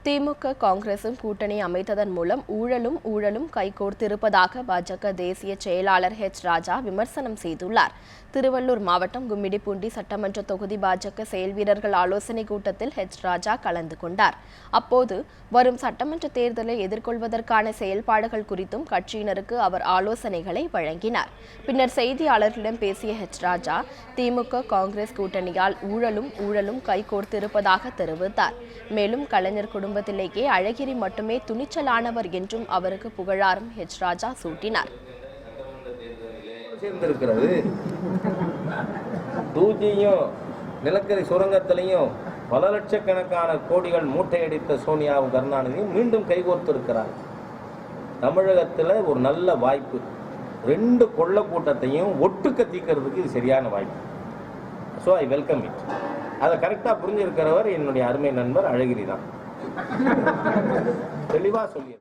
திமுக காங்கிரசும் கூட்டணி அமைத்ததன் மூலம் ஊழலும் கைகோர்த்திருப்பதாக பாஜக தேசிய செயலாளர் ராஜா விமர்சனம் செய்துள்ளார். திருவள்ளூர் மாவட்டம் கும்மிடிப்பூண்டி சட்டமன்ற தொகுதி பாஜக செயல் வீரர்கள் ஆலோசனை கூட்டத்தில் ராஜா கலந்து கொண்டார். அப்போது வரும் சட்டமன்ற தேர்தலை எதிர்கொள்வதற்கான செயல்பாடுகள் குறித்தும் கட்சியினருக்கு அவர் ஆலோசனைகளை வழங்கினார். பின்னர் செய்தியாளர்களிடம் பேசிய ராஜா திமுக காங்கிரஸ் கூட்டணியால் ஊழலும் கைகோர்த்திருப்பதாக தெரிவித்தார். மேலும் கலைஞர் குடும்பத்திலேயே அழகிரி மட்டுமே துணிச்சலானவர் என்றும் அவருக்கு புகழாரம் ராஜா சூட்டினார். நிலக்கரி சுரங்கத்திலையும் பல லட்சக்கணக்கான கோடிகள் மூட்டையடித்த சோனியாவும் கருணாநிதியும் மீண்டும் கைகோர்த்திருக்கிறார். தமிழகத்தில் ஒரு நல்ல வாய்ப்பு, 2 கொள்ள கூட்டத்தையும் ஒட்டுக்க தீக்கிறதுக்கு இது சரியான வாய்ப்பு. So I welcome it. அதை கரெக்டாக புரிஞ்சிருக்கிறவர் என்னுடைய அருமை நண்பர் அழகிரி தான். தெளிவாக சொல்லி